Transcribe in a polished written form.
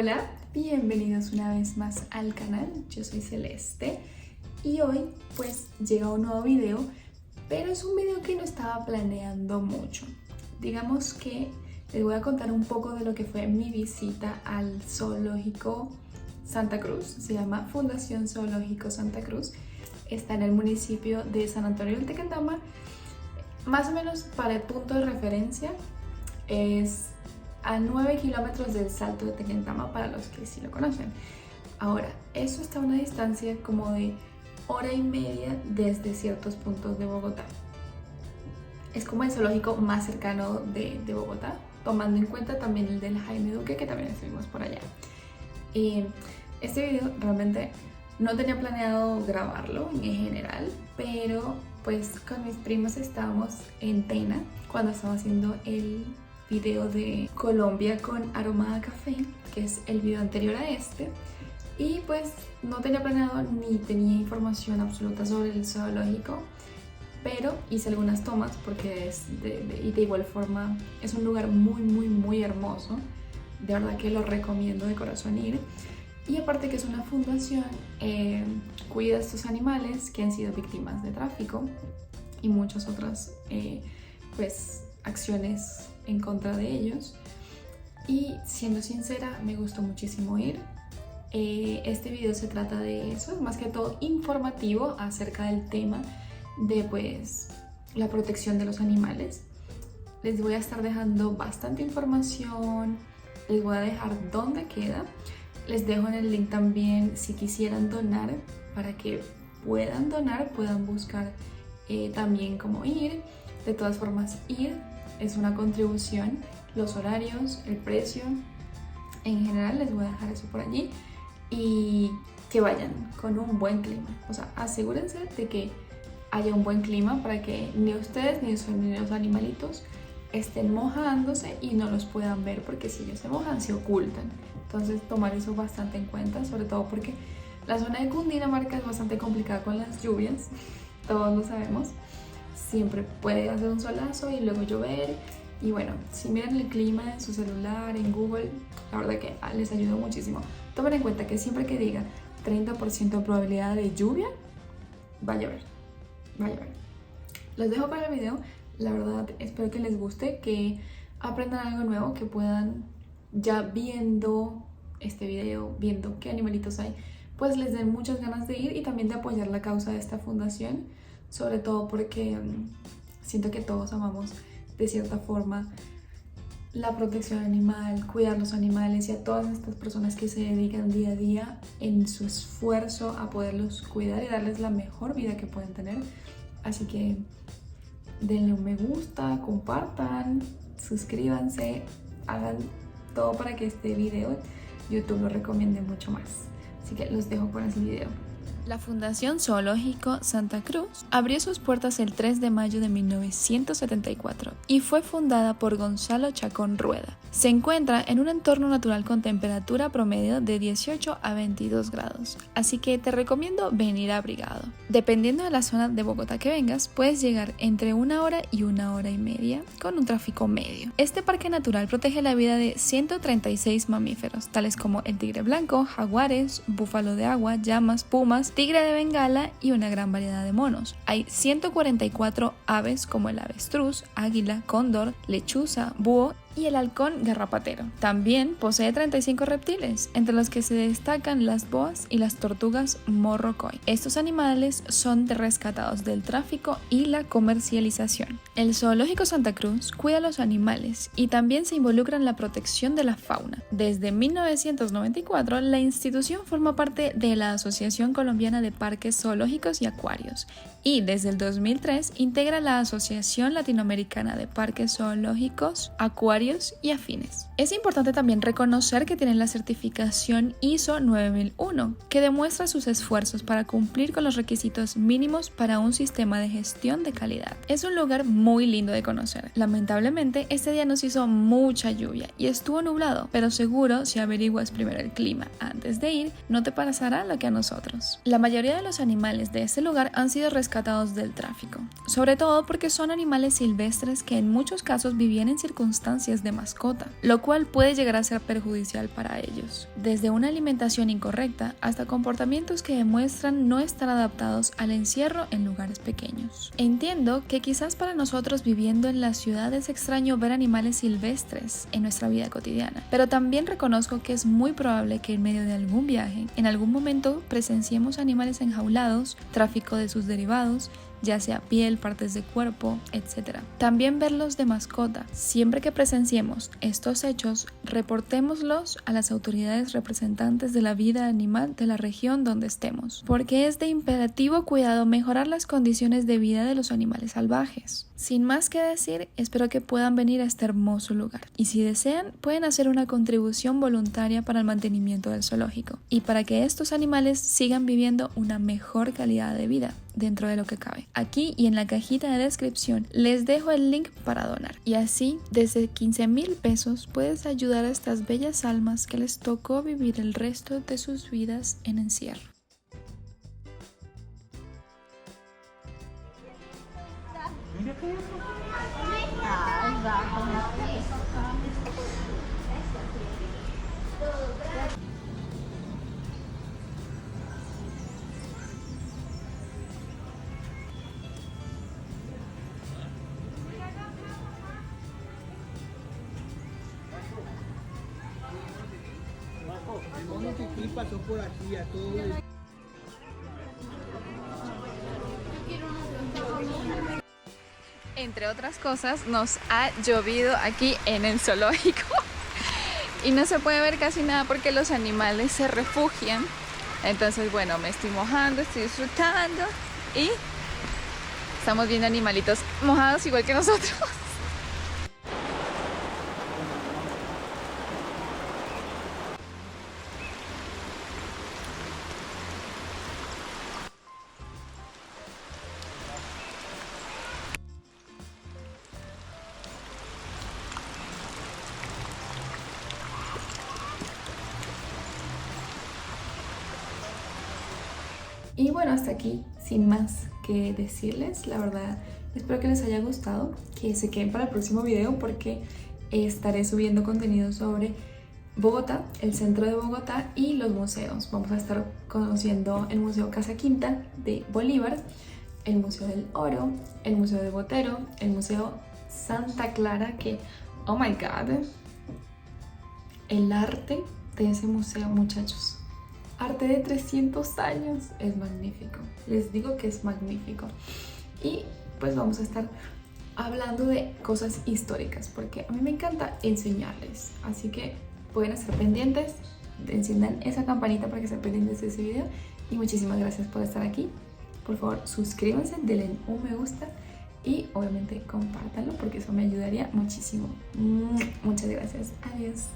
Hola, bienvenidos una vez más al canal. Yo soy Celeste y hoy pues llega un nuevo video, pero es un video que no estaba planeando mucho. Digamos que les voy a contar un poco de lo que fue mi visita al Zoológico Santa Cruz. Se llama Fundación Zoológico Santa Cruz. Está en el municipio de San Antonio del Tequendama. Más o menos para el punto de referencia es a 9 kilómetros del Salto de Tequendama, para los que sí lo conocen. Ahora, eso está a una distancia como de hora y media desde ciertos puntos de Bogotá. Es como el zoológico más cercano de Bogotá, tomando en cuenta también el del Jaime Duque, que también estuvimos por allá. Este video realmente no tenía planeado grabarlo en general, pero pues con mis primos estábamos en Tena cuando estaba haciendo el video de Colombia con aroma a café, que es el video anterior a este, y pues no tenía planeado ni tenía información absoluta sobre el zoológico, pero hice algunas tomas porque de igual forma es un lugar muy hermoso. De verdad que lo recomiendo de corazón ir. Y aparte que es una fundación, cuida a estos animales que han sido víctimas de tráfico y muchas otras pues acciones en contra de ellos. Y siendo sincera, me gustó muchísimo ir. Este video se trata de eso, más que todo informativo acerca del tema de pues la protección de los animales. Les voy a estar dejando bastante información, les voy a dejar dónde queda. Les dejo en el link también si quisieran donar, para que puedan donar, puedan buscar también cómo ir. De todas formas, ir es una contribución, los horarios, el precio, en general les voy a dejar eso por allí. Y que vayan con un buen clima, o sea, asegúrense de que haya un buen clima para que ni ustedes ni los animalitos estén mojándose y no los puedan ver, porque si ellos se mojan se ocultan. Entonces tomar eso bastante en cuenta, sobre todo porque la zona de Cundinamarca es bastante complicada con las lluvias, todos lo sabemos. Siempre puede hacer un solazo y luego llover. Y bueno, si miran el clima en su celular, en Google, la verdad que les ayuda muchísimo. Tomen en cuenta que siempre que diga 30% de probabilidad de lluvia, va a llover, va a llover. Los dejo para el video. La verdad espero que les guste, que aprendan algo nuevo, que puedan, ya viendo este video, viendo qué animalitos hay, pues les den muchas ganas de ir y también de apoyar la causa de esta fundación, sobre todo porque siento que todos amamos de cierta forma la protección animal, cuidar los animales, y a todas estas personas que se dedican día a día en su esfuerzo a poderlos cuidar y darles la mejor vida que pueden tener. Así que denle un me gusta, compartan, suscríbanse, hagan todo para que este video YouTube lo recomiende mucho más. Así que los dejo con ese video. La Fundación Zoológico Santa Cruz abrió sus puertas el 3 de mayo de 1974 y fue fundada por Gonzalo Chacón Rueda. Se encuentra en un entorno natural con temperatura promedio de 18 a 22 grados, así que te recomiendo venir abrigado. Dependiendo de la zona de Bogotá que vengas, puedes llegar entre 1 hora y 1 hora y media con un tráfico medio. Este parque natural protege la vida de 136 mamíferos, tales como el tigre blanco, jaguares, búfalo de agua, llamas, pumas, tigre de Bengala y una gran variedad de monos. Hay 144 aves como el avestruz, águila, cóndor, lechuza, búho y el halcón garrapatero. También posee 35 reptiles, entre los que se destacan las boas y las tortugas morrocoy. Estos animales son rescatados del tráfico y la comercialización. El Zoológico Santa Cruz cuida a los animales y también se involucra en la protección de la fauna. Desde 1994, la institución forma parte de la Asociación Colombiana de Parques Zoológicos y Acuarios, y desde el 2003 integra la Asociación Latinoamericana de Parques Zoológicos, Acuarios y Afines. Es importante también reconocer que tienen la certificación ISO 9001, que demuestra sus esfuerzos para cumplir con los requisitos mínimos para un sistema de gestión de calidad. Es un lugar muy lindo de conocer. Lamentablemente, este día nos hizo mucha lluvia y estuvo nublado, pero seguro si averiguas primero el clima antes de ir, no te pasará lo que a nosotros. La mayoría de los animales de este lugar han sido rescatados del tráfico, sobre todo porque son animales silvestres que en muchos casos vivían en circunstancias es de mascota, lo cual puede llegar a ser perjudicial para ellos. Desde una alimentación incorrecta hasta comportamientos que demuestran no estar adaptados al encierro en lugares pequeños. Entiendo que quizás para nosotros viviendo en la ciudad es extraño ver animales silvestres en nuestra vida cotidiana, pero también reconozco que es muy probable que en medio de algún viaje, en algún momento presenciemos animales enjaulados, tráfico de sus derivados, ya sea piel, partes de cuerpo, etc. También verlos de mascota. Siempre que presenciemos estos hechos, reportémoslos a las autoridades representantes de la vida animal de la región donde estemos, porque es de imperativo cuidado mejorar las condiciones de vida de los animales salvajes. Sin más que decir, espero que puedan venir a este hermoso lugar y si desean, pueden hacer una contribución voluntaria para el mantenimiento del zoológico y para que estos animales sigan viviendo una mejor calidad de vida dentro de lo que cabe. Aquí y en la cajita de descripción les dejo el link para donar y así desde 15,000 pesos puedes ayudar a estas bellas almas que les tocó vivir el resto de sus vidas en encierro. El mono que pasó por aquí a todo. Entre otras cosas, nos ha llovido aquí en el zoológico y no se puede ver casi nada porque los animales se refugian. Entonces, bueno, me estoy mojando, estoy disfrutando y estamos viendo animalitos mojados igual que nosotros. Y bueno, hasta aquí, sin más que decirles, la verdad, espero que les haya gustado, que se queden para el próximo video porque estaré subiendo contenido sobre Bogotá, el centro de Bogotá y los museos. Vamos a estar conociendo el Museo Casa Quinta de Bolívar, el Museo del Oro, el Museo de Botero, el Museo Santa Clara, que, oh my god, el arte de ese museo, muchachos. Arte de 300 años, es magnífico, les digo que es magnífico. Y pues vamos a estar hablando de cosas históricas porque a mí me encanta enseñarles, así que pueden estar pendientes, enciendan esa campanita para que estén pendientes de ese video y muchísimas gracias por estar aquí. Por favor suscríbanse, denle un me gusta y obviamente compártanlo porque eso me ayudaría muchísimo. Muchas gracias, adiós.